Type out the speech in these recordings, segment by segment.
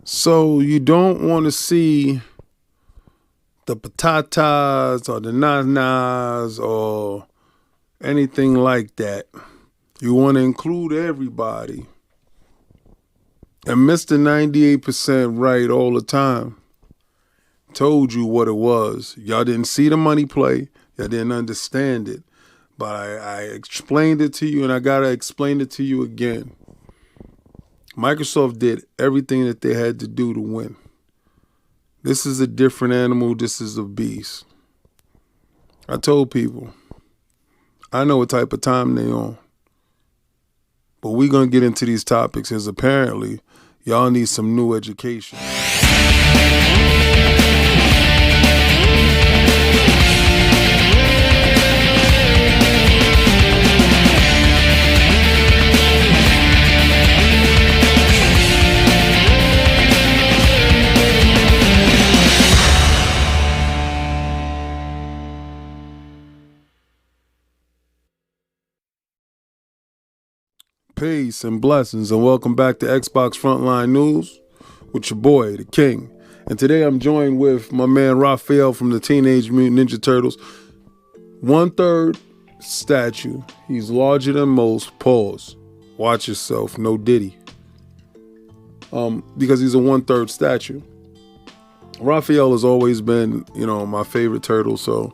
So you don't want to see the patatas or the nanas or anything like that. You want to include everybody. And Mr. 98% right all the time told you what it was. Y'all didn't see the money play. Y'all didn't understand it. But I explained it to you, and I got to explain it to you again. Microsoft did everything that they had to do to win. This is a different animal. This is a beast. I told people, I know what type of time they on. But we're going to get into these topics as apparently y'all need some new education. Peace and blessings, and welcome back to Xbox Frontline News with your boy, the King. And today I'm joined with my man Raphael from the Teenage Mutant Ninja Turtles. 1/3 statue. He's larger than most. Pause. Watch yourself. No Diddy. Because he's a 1/3 statue. Raphael has always been, my favorite turtle, so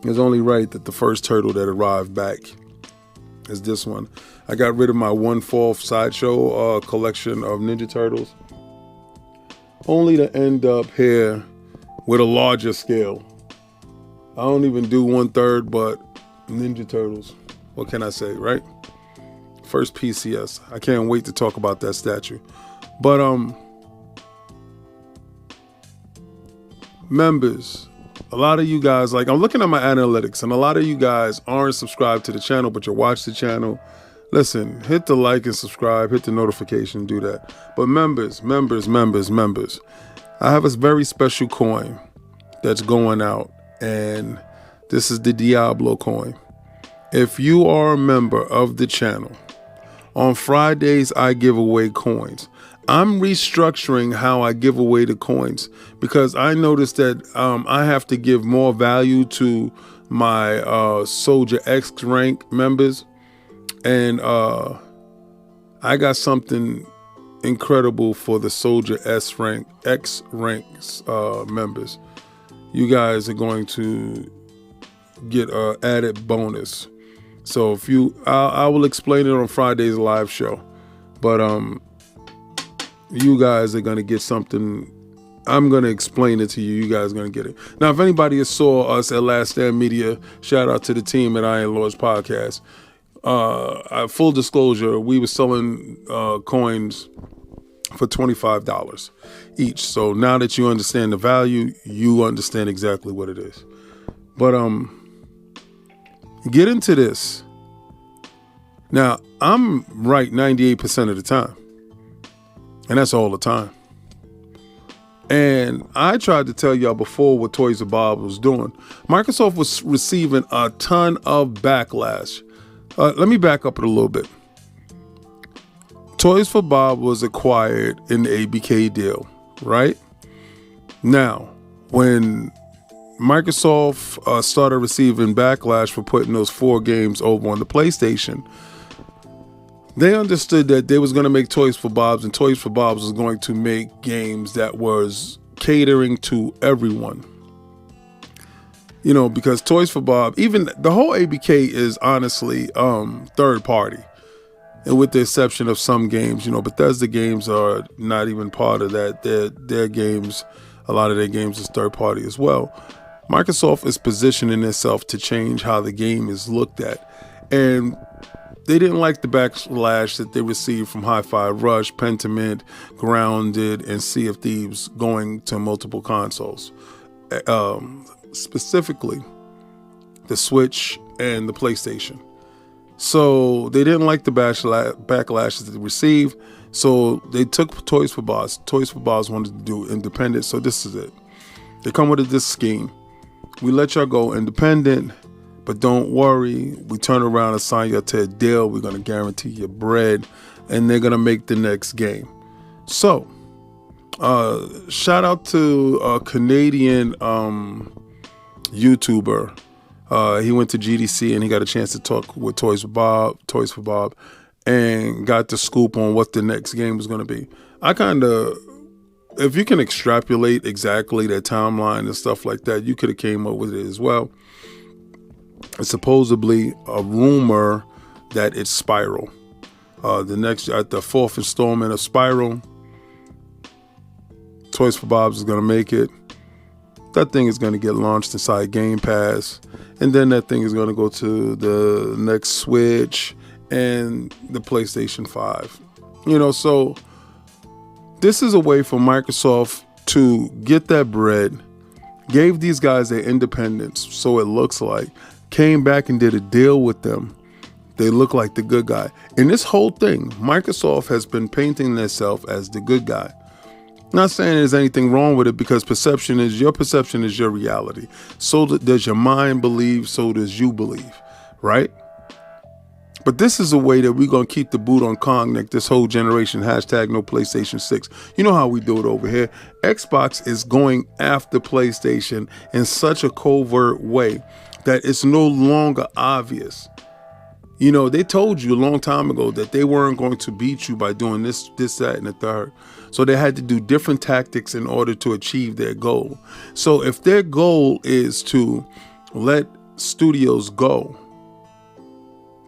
it's only right that the first turtle that arrived back is this one. I got rid of my 1/4 sideshow collection of Ninja Turtles, only to end up here with a larger scale. I don't even do 1/3, but Ninja Turtles. What can I say, right? First PCS. I can't wait to talk about that statue. But members, a lot of you guys, I'm looking at my analytics, and a lot of you guys aren't subscribed to the channel, but you watch the channel. Listen, hit the like and subscribe, hit the notification, do that. But members, I have a very special coin that's going out, and this is the Diablo coin. If you are a member of the channel, on Fridays I give away coins. I'm restructuring how I give away the coins because I noticed that I have to give more value to my Soldier X rank members. And I got something incredible for the Soldier X ranks members. You guys are going to get an added bonus. So I will explain it on Friday's live show. But you guys are going to get something. I'm going to explain it to you. You guys are going to get it. Now, if anybody saw us at Last Stand Media, shout out to the team at Iron Lords Podcast. Full disclosure, we were selling coins for $25 each. So now that you understand the value, you understand exactly what it is. But get into this. Now, I'm right 98% of the time. And that's all the time. And I tried to tell y'all before what Toys for Bob was doing. Microsoft was receiving a ton of backlash. Let me back up it a little bit. Toys for Bob was acquired in the ABK deal, right? Now, when Microsoft started receiving backlash for putting those 4 games over on the PlayStation, they understood that they was going to make Toys for Bob's, and Toys for Bob's was going to make games that was catering to everyone. Because Toys for Bob, even the whole ABK is honestly third party. And with the exception of some games, Bethesda games are not even part of that. Their games, a lot of their games is third party as well. Microsoft is positioning itself to change how the game is looked at. And they didn't like the backlash that they received from Hi-Fi Rush, Pentiment, Grounded, and Sea of Thieves going to multiple consoles. Specifically, the Switch and the PlayStation. So they didn't like the backlash that they received. So they took Toys for Bob. Toys for Bob wanted to do independent. So this is it. They come with this scheme. We let y'all go independent. But don't worry, we turn around and sign you to a deal. We're going to guarantee your bread, and they're going to make the next game. So, shout out to a Canadian YouTuber. He went to GDC and he got a chance to talk with Toys for Bob, and got the scoop on what the next game was going to be. If you can extrapolate exactly their timeline and stuff like that, you could have came up with it as well. It's supposedly a rumor that it's Spiral. The fourth installment of Spiral, Toys for Bob's is going to make it. That thing is going to get launched inside Game Pass, and then that thing is going to go to the next Switch and the PlayStation 5. So this is a way for Microsoft to get that bread, gave these guys their independence, so it looks like, came back and did a deal with them. They look like the good guy. In this whole thing, Microsoft has been painting themselves as the good guy. Not saying there's anything wrong with it, because perception is your reality. So does your mind believe, so does you believe, right? But this is a way that we're going to keep the boot on Kong neck this whole generation. Hashtag no PlayStation 6. You know how we do it over here. Xbox is going after PlayStation in such a covert way that it's no longer obvious. They told you a long time ago that they weren't going to beat you by doing this, that, and the third. So they had to do different tactics in order to achieve their goal. So if their goal is to let studios go,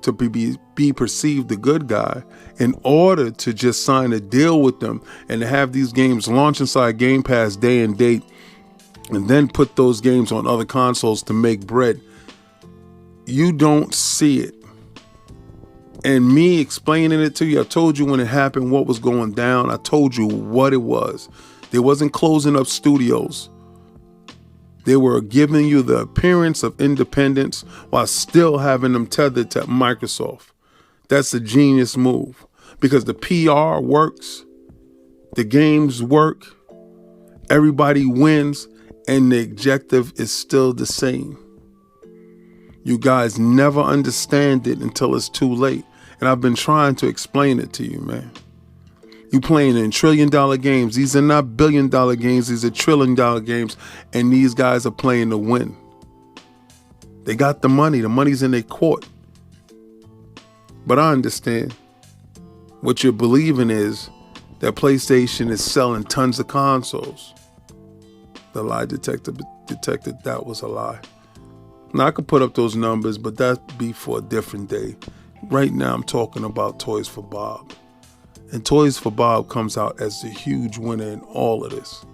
to be perceived the good guy, in order to just sign a deal with them and to have these games launch inside Game Pass day and date, and then put those games on other consoles to make bread, you don't see it. And me explaining it to you, I told you when it happened what was going down. I told you what it was. They wasn't closing up studios. They were giving you the appearance of independence while still having them tethered to Microsoft. That's a genius move, because the PR works, the games work, everybody wins, and the objective is still the same. You guys never understand it until it's too late. And I've been trying to explain it to you, man. You playing in $1 trillion games. These are not $1 billion games. These are $1 trillion games. And these guys are playing to win. They got the money. The money's in their court. But I understand. What you're believing is that PlayStation is selling tons of consoles. The lie detector detected that was a lie. Now, I could put up those numbers, but that'd be for a different day. Right now, I'm talking about Toys for Bob. And Toys for Bob comes out as the huge winner in all of this,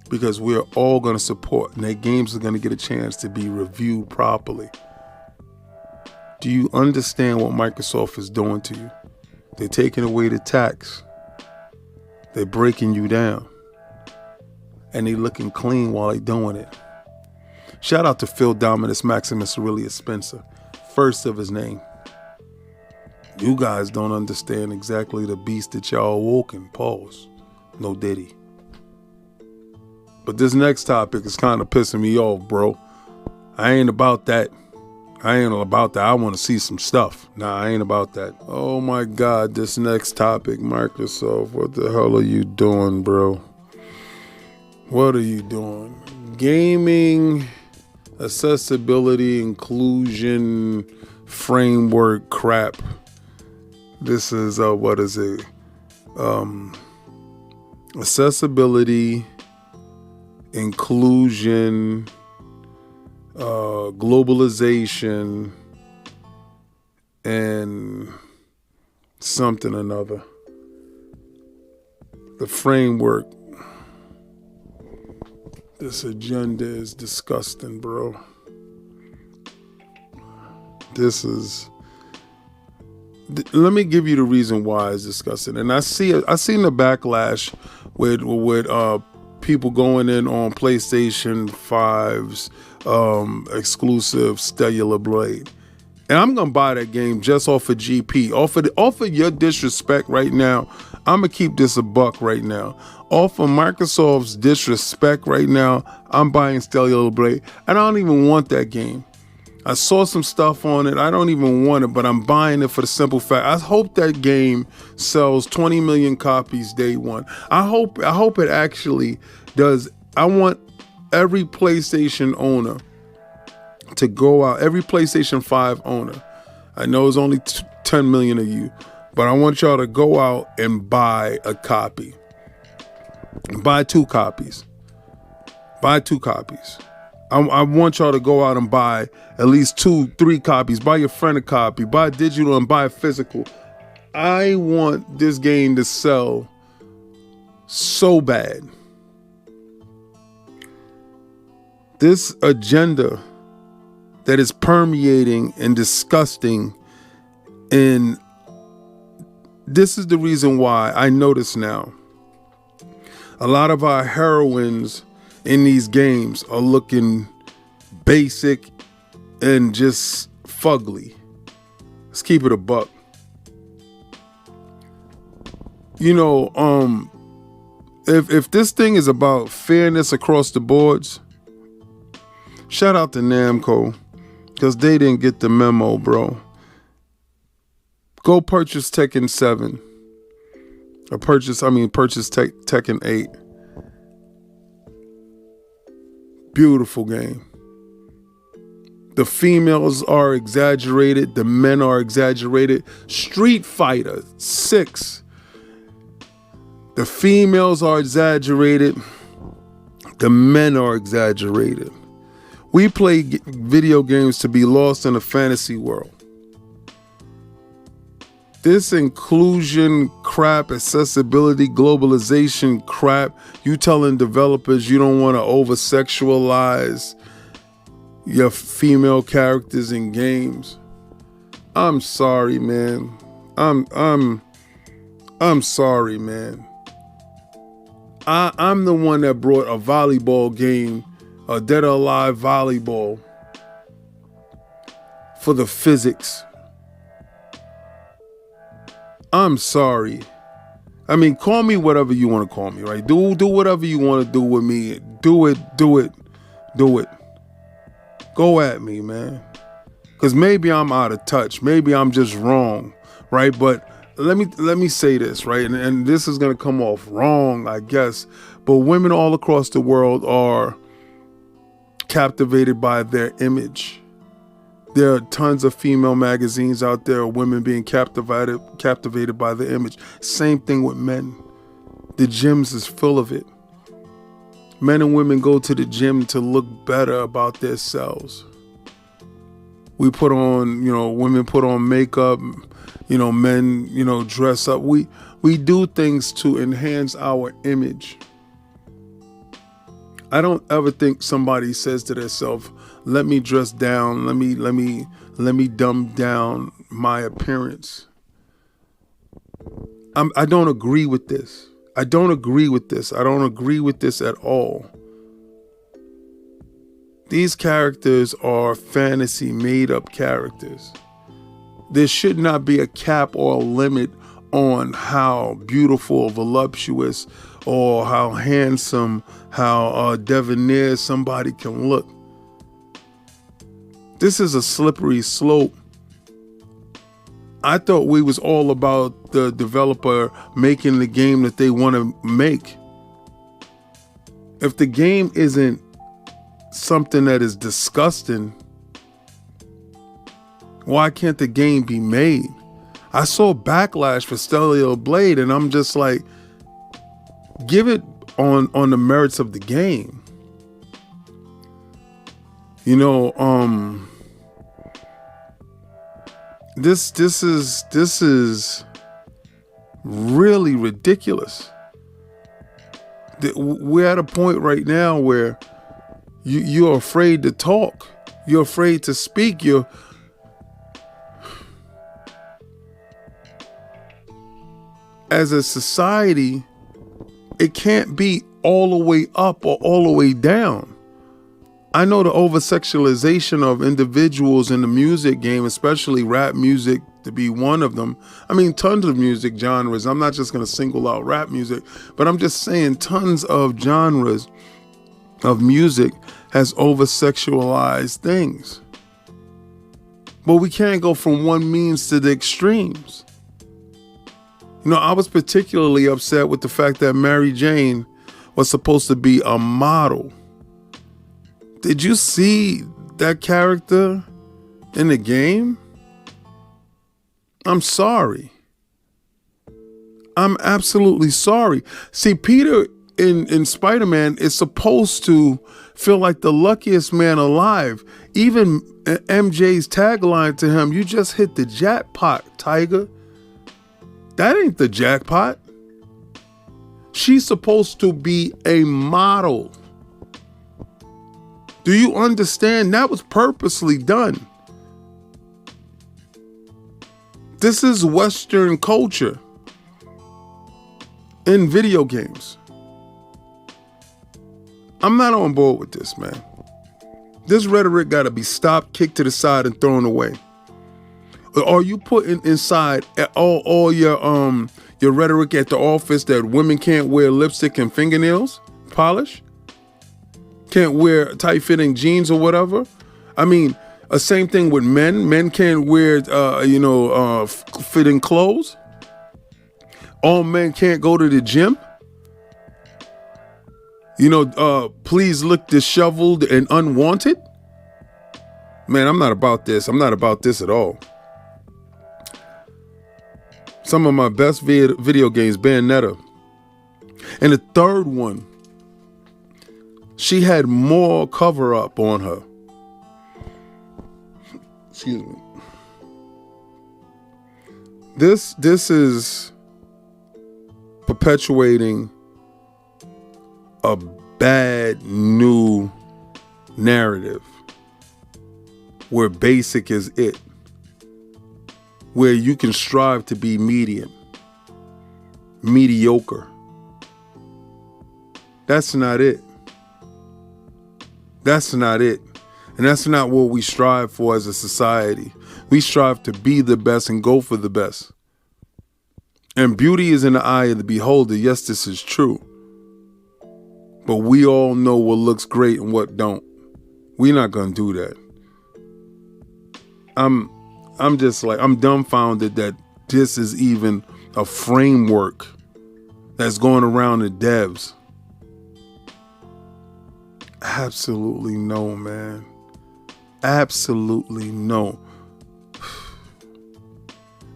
because we're all going to support, and their games are going to get a chance to be reviewed properly. Do you understand what Microsoft is doing to you? They're taking away the tax. They're breaking you down. And they're looking clean while they're doing it. Shout out to Phil Dominus Maximus Aurelius Spencer, first of his name. You guys don't understand exactly the beast that y'all walking. Pause. No diddy. But this next topic is kind of pissing me off, bro. I ain't about that. I want to see some stuff. Nah, I ain't about that. Oh my God, this next topic, Microsoft. What the hell are you doing, bro? What are you doing? Gaming accessibility inclusion framework crap. This is what is it? Accessibility, inclusion, globalization, and something another. The framework. This agenda is disgusting, bro. Let me give you the reason why it's disgusting. And I seen the backlash with people going in on PlayStation 5's exclusive Stellar Blade. And I'm gonna buy that game just off of GP. Off of your disrespect right now, I'm gonna keep this a buck right now. Off of Microsoft's disrespect right now, I'm buying Stellar Blade. And I don't even want that game. I saw some stuff on it. I don't even want it, but I'm buying it for the simple fact. I hope that game sells 20 million copies day one. I hope it actually does. I want every PlayStation owner to go out, every PlayStation 5 owner. I know it's only 10 million of you, but I want y'all to go out and buy a copy. Buy 2 copies. Buy 2 copies. I want y'all to go out and buy at least 2-3 copies. Buy your friend a copy. Buy digital and buy physical. I want this game to sell so bad. This agenda that is permeating and disgusting, and this is the reason why I notice now a lot of our heroines in these games are looking basic and just fugly. Let's keep it a buck. You know, if this thing is about fairness across the boards, shout out to Namco, because they didn't get the memo, bro. Go purchase Tekken 7. Or purchase Tekken 8. Beautiful game. The females are exaggerated. The men are exaggerated. Street Fighter 6. The females are exaggerated. The men are exaggerated. We play video games to be lost in a fantasy world. This inclusion crap, accessibility, globalization crap, you telling developers you don't want to over-sexualize your female characters in games. I'm sorry, man. I'm sorry, man. I'm the one that brought a volleyball game, a Dead or Alive volleyball, for the physics. I'm sorry. I mean, call me whatever you want to call me, right? Do whatever you want to do with me. Do it. Go at me, man. Because maybe I'm out of touch. Maybe I'm just wrong, right? But let me say this, right? And this is going to come off wrong, I guess. But women all across the world are captivated by their image. There are tons of female magazines out there of women being captivated by the image. Same thing with men. The gyms is full of it. Men and women go to the gym to look better about themselves. We put on, women put on makeup, men, dress up. We do things to enhance our image. I don't ever think somebody says to themselves, let me dress down, let me dumb down my appearance. I don't agree with this. I don't agree with this at all. These characters are fantasy made up characters. There should not be a cap or a limit on how beautiful, voluptuous, or how handsome, how debonair somebody can look. This is a slippery slope. I thought we was all about the developer making the game that they want to make. If the game isn't something that is disgusting, why can't the game be made? I saw backlash for Stellar Blade, and I'm just like, give it on the merits of the game. This is really ridiculous. We're at a point right now where you're afraid to talk. You're afraid to speak. As a society, it can't be all the way up or all the way down. I know the over-sexualization of individuals in the music game, especially rap music, to be one of them. I mean, tons of music genres. I'm not just going to single out rap music, but I'm just saying tons of genres of music has over-sexualized things. But we can't go from one means to the extremes. You know, I was particularly upset with the fact that Mary Jane was supposed to be a model. Did you see that character in the game? I'm sorry. I'm absolutely sorry. See, Peter in Spider-Man is supposed to feel like the luckiest man alive. Even MJ's tagline to him, "You just hit the jackpot, Tiger." That ain't the jackpot. She's supposed to be a model. Do you understand? That was purposely done. This is Western culture in video games. I'm not on board with this, man. This rhetoric got to be stopped, kicked to the side, and thrown away. Are you putting inside all your rhetoric at the office that women can't wear lipstick and fingernails polish? Can't wear tight-fitting jeans or whatever? I mean, same thing with men. Men can't wear, fitting clothes. All men can't go to the gym. Please look disheveled and unwanted. Man, I'm not about this. I'm not about this at all. Some of my best video games, Bayonetta. And the third one, she had more cover up on her. Excuse me. This is perpetuating a bad new narrative where basic is it, where you can strive to be mediocre. That's not it. That's not it. And that's not what we strive for as a society. We strive to be the best and go for the best. And beauty is in the eye of the beholder. Yes, this is true. But we all know what looks great and what don't. We're not going to do that. I'm dumbfounded that this is even a framework that's going around the devs. Absolutely no, man. Absolutely no.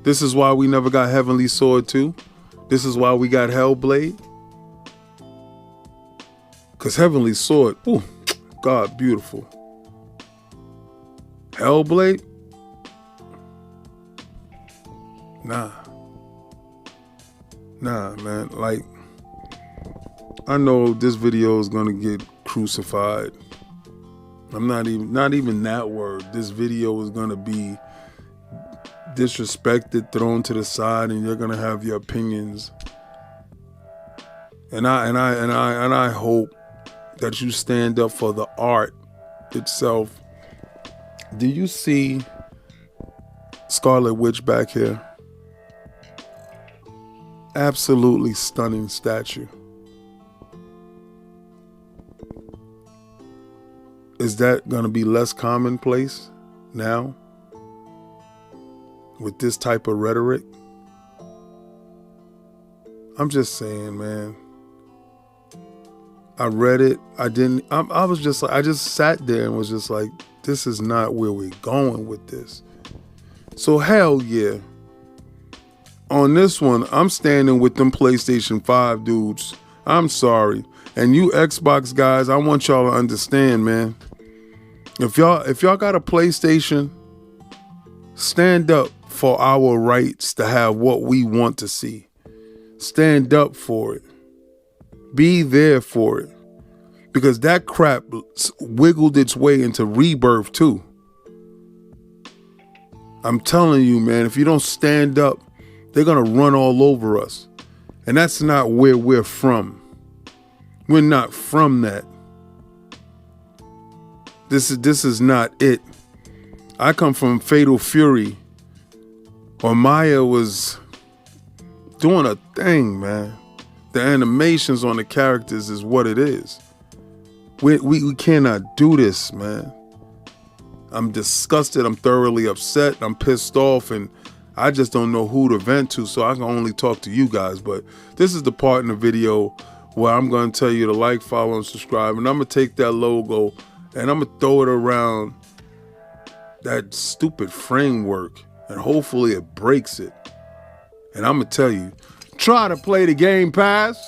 This is why we never got Heavenly Sword 2. This is why we got Hellblade. Because Heavenly Sword, ooh, God, beautiful. Hellblade? Nah, man. Like, I know this video is gonna get crucified. I'm not even that word. This video is gonna be disrespected, thrown to the side, and you're gonna have your opinions. And I hope that you stand up for the art itself. Do you see Scarlet Witch back here? Absolutely stunning statue. Is that going to be less commonplace now with this type of rhetoric? I'm just saying, man. I read it. I just sat there and was just like, this is not where we're going with this. So hell yeah. On this one, I'm standing with them PlayStation 5 dudes. I'm sorry. And you Xbox guys, I want y'all to understand, man. If y'all got a PlayStation, stand up for our rights to have what we want to see. Stand up for it. Be there for it. Because that crap wiggled its way into Rebirth too. I'm telling you, man, if you don't stand up, they're going to run all over us. And that's not where we're from. We're not from that. This is not it. I come from Fatal Fury, where Maya was doing a thing, man. The animations on the characters is what it is. We cannot do this, man. I'm disgusted. I'm thoroughly upset. I'm pissed off, and I just don't know who to vent to, so I can only talk to you guys. But this is the part in the video where I'm going to tell you to like, follow, and subscribe. And I'm going to take that logo and I'm going to throw it around that stupid framework, and hopefully it breaks it. And I'm going to tell you, try to play the Game Pass.